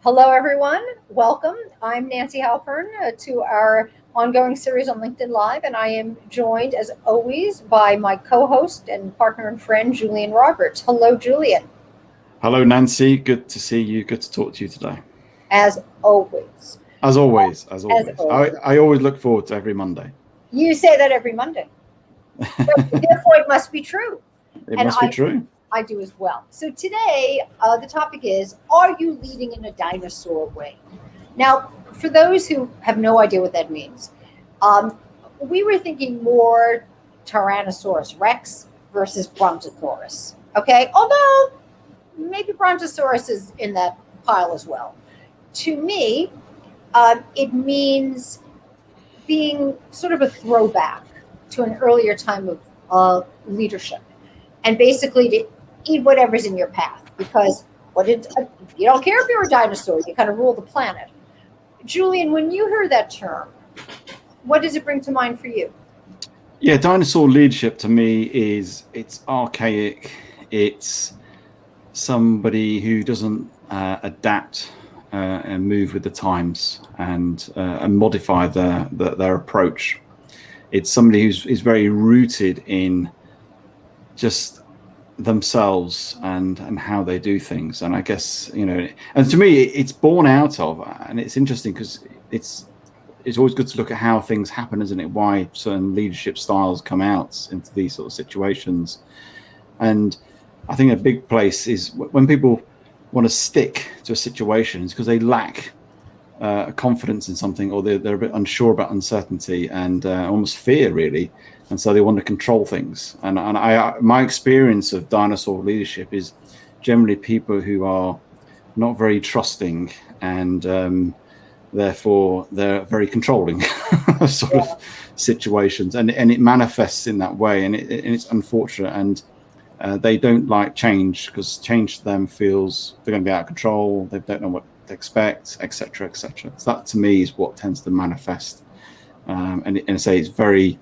Hello, everyone. Welcome. I'm Nancy Halpern to our ongoing series on LinkedIn Live, and I am joined, as always, by my co host and partner and friend, Julian Roberts. Hello, Julian. Hello, Nancy. Good to see you. Good to talk to you today. As always. As always, as As always. I, always. I always look forward to every Monday. You say that every Monday, but therefore it must be true. It And must be true. I do as well. So today, the topic is: Are you leading in a dinosaur way? Now, for those who have no idea what that means, um, we were thinking more Tyrannosaurus Rex versus Brontosaurus. Okay, although maybe Brontosaurus is in that pile as well. To me, it means being sort of a throwback to an earlier time of leadership, and basically to eat whatever's in your path because what did you don't care if you're a dinosaur, you kind of rule the planet. Julian, when you hear that term, what does it bring to mind for you? Yeah, dinosaur leadership to me it's archaic. It's somebody who doesn't adapt and move with the times and modify their approach. It's somebody who's very rooted in just themselves and how they do things. And I guess, and to me it's born out of, and it's interesting because it's always good to look at how things happen, isn't it? Why certain leadership styles come out into these sort of situations. And I think a big place is when people want to stick to a situation is because they lack confidence in something, or they're a bit unsure about uncertainty and almost fear, really, and so they want to control things. And my experience of dinosaur leadership is generally people who are not very trusting, and therefore they're very controlling sort Yeah. of situations, and it manifests in that way, and it's unfortunate. And they don't like change because change to them feels they're going to be out of control. They don't know what to expect, etc., etc. So that to me is what tends to manifest. And I say it's very,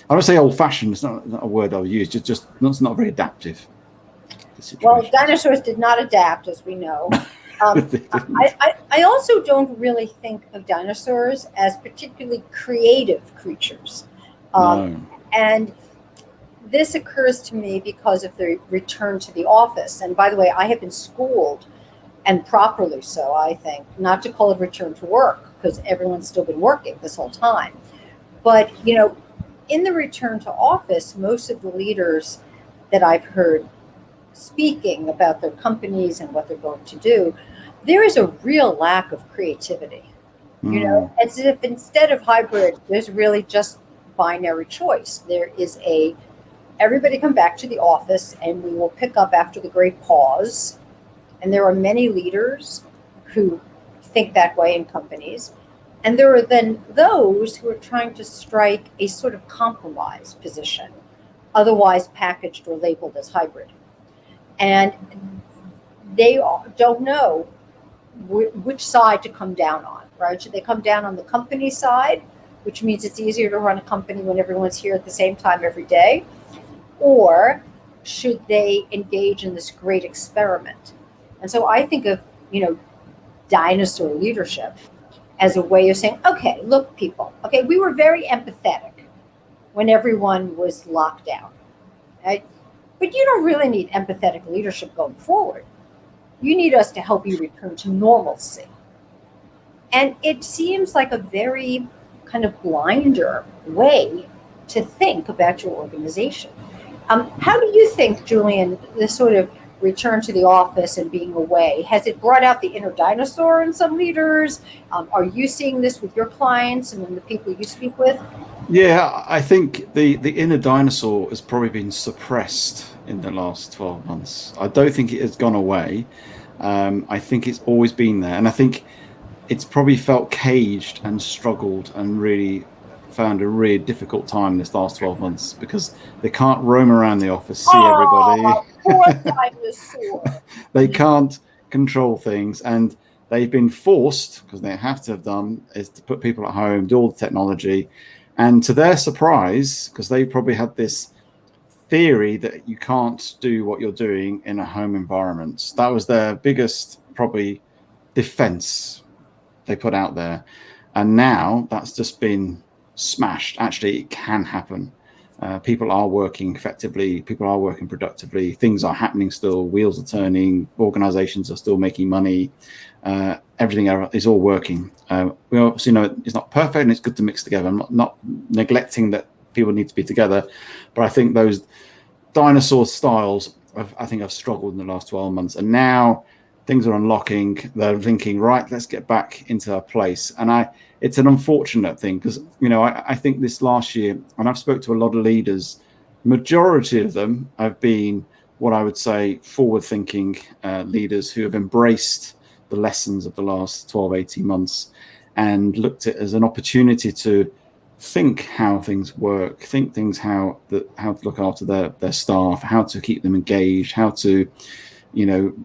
I don't say old-fashioned. It's not a word I'll use. Just it's not very adaptive to Well, situations. dinosaurs did not adapt, as we know. Um, They didn't. I also don't really think of dinosaurs as particularly creative creatures. Um, No. and this occurs to me because of the return to the office. And by the way, I have been schooled, and properly so, I think, not to call it return to work because everyone's still been working this whole time. But, in the return to office, most of the leaders that I've heard speaking about their companies and what they're going to do, there is a real lack of creativity. Mm. As if instead of hybrid, there's really just binary choice. There is a everybody come back to the office and we will pick up after the great pause. And there are many leaders who think that way in companies. And there are then those who are trying to strike a sort of compromise position, otherwise packaged or labeled as hybrid. And they don't know which side to come down on, right? Should they come down on the company side, which means it's easier to run a company when everyone's here at the same time every day? Or should they engage in this great experiment? And so I think of, dinosaur leadership as a way of saying, okay, look, people, okay, we were very empathetic when everyone was locked down, right? But you don't really need empathetic leadership going forward. You need us to help you return to normalcy. And it seems like a very kind of blinder way to think about your organization. How do you think, Julian, this sort of return to the office and being away, has it brought out the inner dinosaur in some leaders? Are you seeing this with your clients and then the people you speak with? Yeah, I think the inner dinosaur has probably been suppressed in the last 12 months. I don't think it has gone away. I think it's always been there. And I think it's probably felt caged and struggled and really found a really difficult time this last 12 months because they can't roam around the office, see everybody. Oh, poor dinosaur. They can't control things, and they've been forced, because they have to have done, is to put people at home, do all the technology. And to their surprise, because they probably had this theory that you can't do what you're doing in a home environment, that was their biggest probably defense they put out there. And now that's just been smashed. Actually, it can happen. People are working effectively. People are working productively. Things are happening still. Wheels are turning. Organizations are still making money. Everything is all working. We obviously know it's not perfect, and it's good to mix together. I'm not neglecting that people need to be together, but I think those dinosaur styles, I think, have struggled in the last 12 months, and now things are unlocking. They're thinking, right, let's get back into our place. And it's an unfortunate thing because, I think this last year, and I've spoke to a lot of leaders, majority of them have been what I would say forward-thinking leaders who have embraced the lessons of the last 12, 18 months and looked at it as an opportunity to think how things work, think things how to look after their staff, how to keep them engaged, how to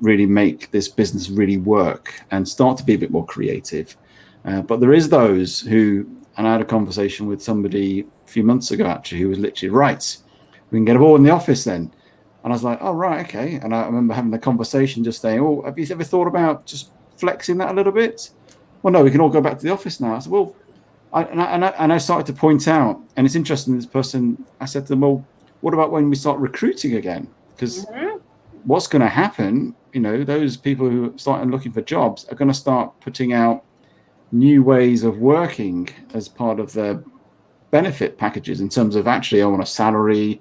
really make this business really work and start to be a bit more creative. But there is those who, and I had a conversation with somebody a few months ago, actually, who was literally, right, we can get them all in the office then. And I was like, oh, right, okay. And I remember having a conversation just saying, oh, have you ever thought about just flexing that a little bit? Well, no, we can all go back to the office now. I said, well, I started to point out, and it's interesting, this person, I said to them, well, what about when we start recruiting again? Because what's going to happen, those people who start looking for jobs are going to start putting out new ways of working as part of their benefit packages in terms of, actually, I want a salary,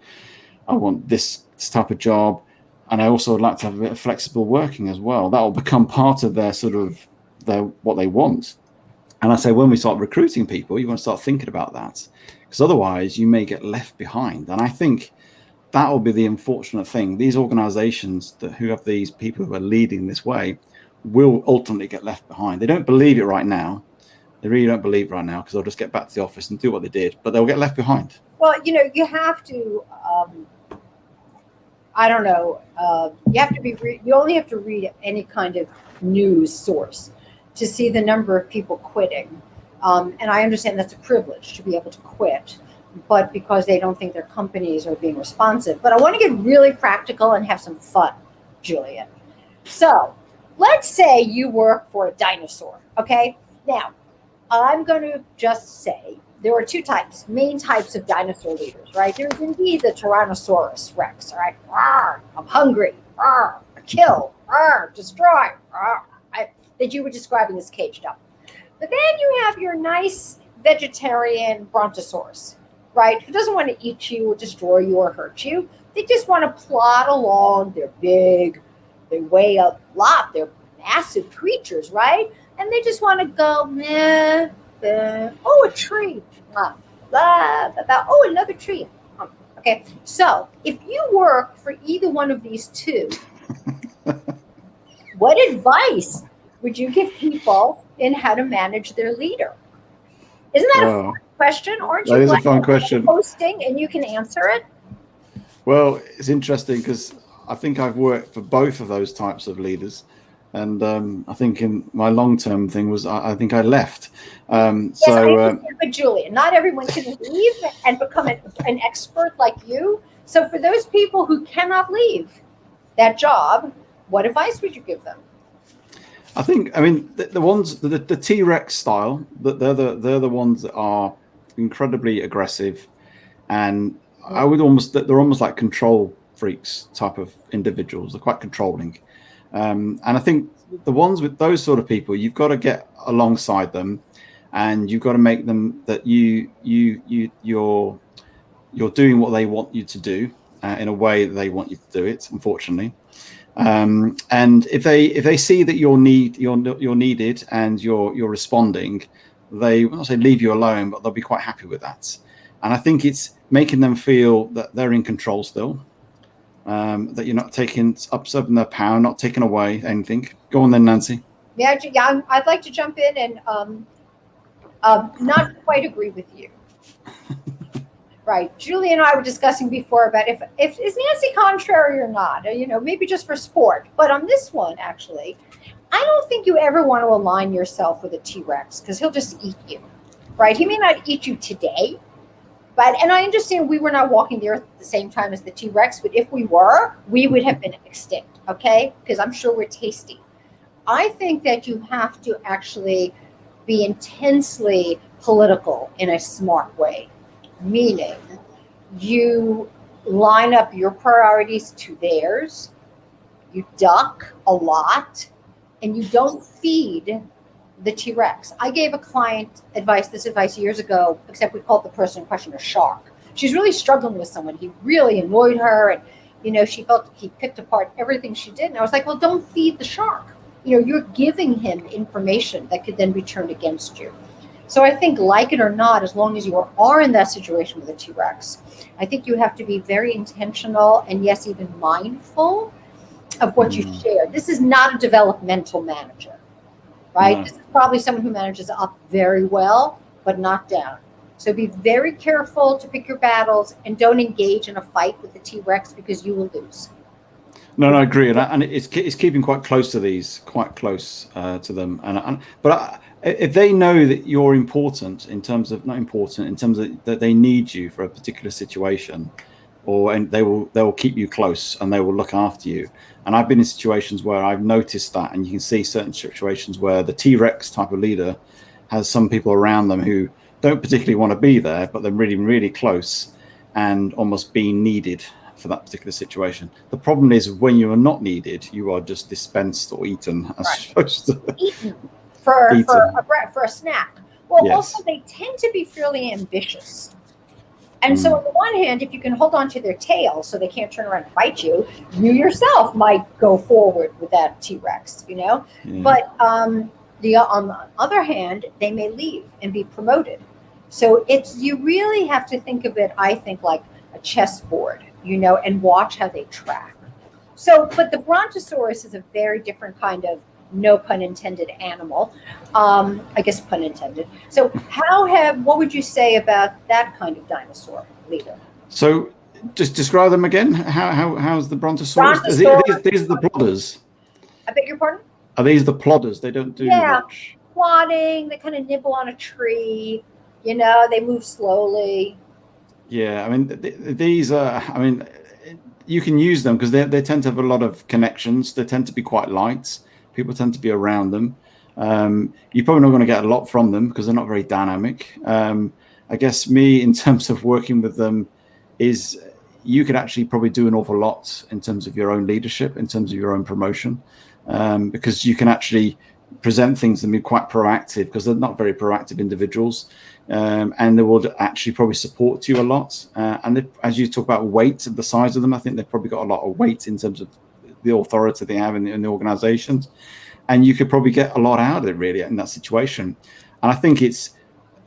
I want this type of job, and I also would like to have a bit of flexible working as well. That will become part of their what they want. And I say, when we start recruiting people, you want to start thinking about that, because otherwise you may get left behind. And I think that will be the unfortunate thing. These organizations who have these people who are leading this way will ultimately get left behind. They don't believe it right now. They really don't believe it right now because they'll just get back to the office and do what they did, but they'll get left behind. Well, you have to, I don't know, you have to you only have to read any kind of news source to see the number of people quitting. And I understand that's a privilege to be able to quit, but because they don't think their companies are being responsive. But I want to get really practical and have some fun, Julian. So let's say you work for a dinosaur, okay? Now, I'm going to just say there are two main types of dinosaur leaders, right? There's indeed the Tyrannosaurus Rex, all right? Rawr, I'm hungry. Rawr, kill. Rawr, destroy. Rawr, that you were describing as caged up. But then you have your nice vegetarian Brontosaurus, right? Who doesn't want to eat you or destroy you or hurt you. They just want to plod along. They're big. They weigh a lot. They're massive creatures, right? And they just want to go, oh, a tree. Blah, blah, blah. Oh, another tree. Okay. So if you work for either one of these two, what advice would you give people in how to manage their leader? Isn't that a fun question? Aren't you? That is a fun question. Hosting and you can answer it. Well, it's interesting because I think I've worked for both of those types of leaders. And I think in my long-term thing was, I think I left. Yes, but Julian, not everyone can leave and become an expert like you. So for those people who cannot leave that job, what advice would you give them? I think, the ones, the TRex style, they're the ones that are incredibly aggressive, and they're almost like control freaks type of individuals. They're quite controlling. And I think the ones with those sort of people, you've got to get alongside them, and you've got to make them that you're doing what they want you to do in a way that they want you to do it. Unfortunately, and if they see that you're needed and you're responding, they will not say leave you alone, but they'll be quite happy with that. And I think it's making them feel that they're in control still. That you're not usurping their power, not taking away anything. Go on then, Nancy. Yeah, I'd like to jump in and not quite agree with you. Right. Julie and I were discussing before about if is Nancy contrary or not, maybe just for sport. But on this one, actually, I don't think you ever want to align yourself with a T-Rex because he'll just eat you. Right. He may not eat you today. And I understand we were not walking the earth at the same time as the T-Rex, but if we were, we would have been extinct, okay? Because I'm sure we're tasty. I think that you have to actually be intensely political in a smart way, meaning you line up your priorities to theirs, you duck a lot, and you don't feed the T-Rex. I gave a client this advice years ago, except we called the person in question a shark. She's really struggling with someone. He really annoyed her, and she felt he picked apart everything she did. And I was like, well, don't feed the shark. You're giving him information that could then be turned against you. So I think, like it or not, as long as you are in that situation with a T-Rex, I think you have to be very intentional and, yes, even mindful of what you share. This is not a developmental manager, right? No. This is probably someone who manages up very well, but not down. So be very careful to pick your battles and don't engage in a fight with the T-Rex because you will lose. No, I agree, and it's keeping quite close to these, quite close to them. But if they know that you're important in terms of that they need you for a particular situation, and they will keep you close and they will look after you. And I've been in situations where I've noticed that, and you can see certain situations where the T-Rex type of leader has some people around them who don't particularly want to be there, but they're really, really close and almost being needed for that particular situation. The problem is when you are not needed, you are just dispensed or eaten as supposed to. Eaten for a snack. Well, yes. Also they tend to be fairly ambitious. And so on the one hand, if you can hold on to their tail so they can't turn around and bite you, you yourself might go forward with that T-Rex, Yeah. But on the other hand, they may leave and be promoted. So you really have to think of it, I think, like a chessboard, and watch how they track. So, but the Brontosaurus is a very different kind of, no pun intended, animal. I guess pun intended. So what would you say about that kind of dinosaur leader? So just describe them again. How's the Brontosaurus? These are the plodders. I beg your pardon? Are these the plodders? They don't do much. Plodding, they kind of nibble on a tree, they move slowly. Yeah, I mean, these are, you can use them because they tend to have a lot of connections. They tend to be quite light. People tend to be around them. You're probably not going to get a lot from them because they're not very dynamic. I guess in terms of working with them, is you could actually probably do an awful lot in terms of your own leadership, in terms of your own promotion, because you can actually present things and be quite proactive because they're not very proactive individuals. And they will actually probably support you a lot. And as you talk about weight, the size of them, I think they've probably got a lot of weight in terms of the authority they have in the organizations. And you could probably get a lot out of it, really, in that situation. And I think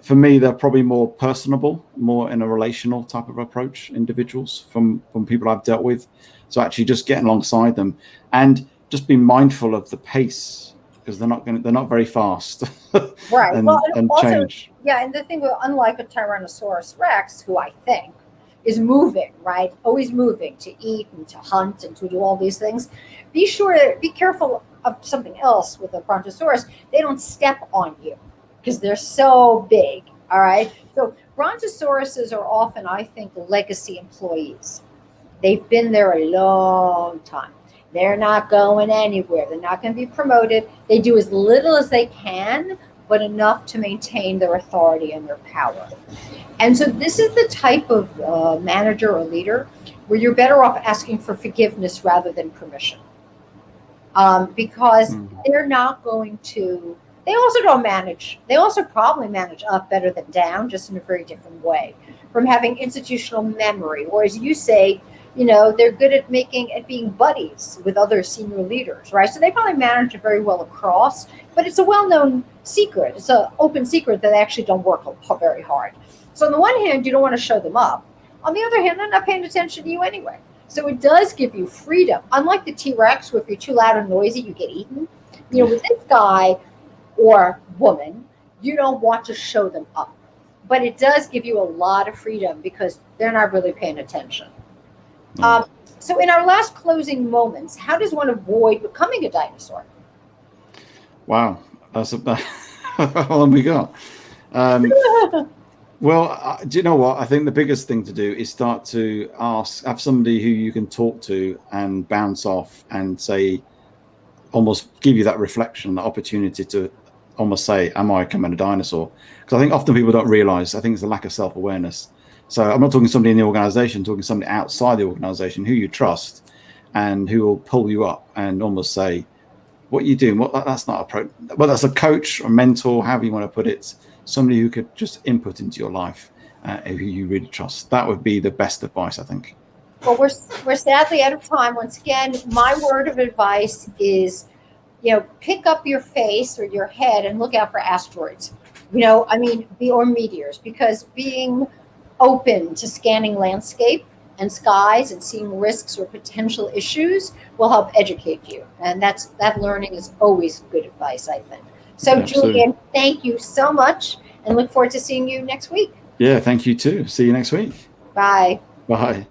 for me, they're probably more personable, more in a relational type of approach, individuals from people I've dealt with. So actually just getting alongside them and just be mindful of the pace, because they're not very fast. Right. and also, change. Yeah, and the thing with, unlike a Tyrannosaurus Rex, who I think is moving, right? Always moving to eat and to hunt and to do all these things. Be careful of something else with a Brontosaurus. They don't step on you because they're so big. All right. So Brontosauruses are often, I think, legacy employees. They've been there a long time. They're not going anywhere. They're not going to be promoted. They do as little as they can, but enough to maintain their authority and their power. And so this is the type of manager or leader where you're better off asking for forgiveness rather than permission. Because they're not going to, they also probably manage up better than down, just in a very different way, from having institutional memory, or as you say, they're good at being buddies with other senior leaders, right? So they probably manage it very well across, but it's a well-known secret. It's an open secret that they actually don't work very hard. So on the one hand, you don't want to show them up. On the other hand, they're not paying attention to you anyway. So it does give you freedom. Unlike the T-Rex, where if you're too loud and noisy, you get eaten. With this guy or woman, you don't want to show them up. But it does give you a lot of freedom because they're not really paying attention. So in our last closing moments, how does one avoid becoming a dinosaur? Wow, that's how long we got. Well, do you know what? I think the biggest thing to do is start to have somebody who you can talk to and bounce off and say, almost give you that reflection, that opportunity to almost say, am I becoming a dinosaur? Because I think often people don't realize, I think it's a lack of self-awareness. So I'm not talking to somebody in the organization, I'm talking to somebody outside the organization who you trust and who will pull you up and almost say, what are you doing? That's not appropriate. Well, that's a coach or mentor, however you want to put it, somebody who could just input into your life, who you really trust. That would be the best advice, I think. Well, we're sadly out of time. Once again, my word of advice is, pick up your face or your head and look out for asteroids. Or meteors, because being open to scanning landscape and skies and seeing risks or potential issues will help educate you. And that learning is always good advice, I think. So, Yeah, Julian, thank you so much, and look forward to seeing you next week. Yeah, thank you too. See you next week. Bye. Bye.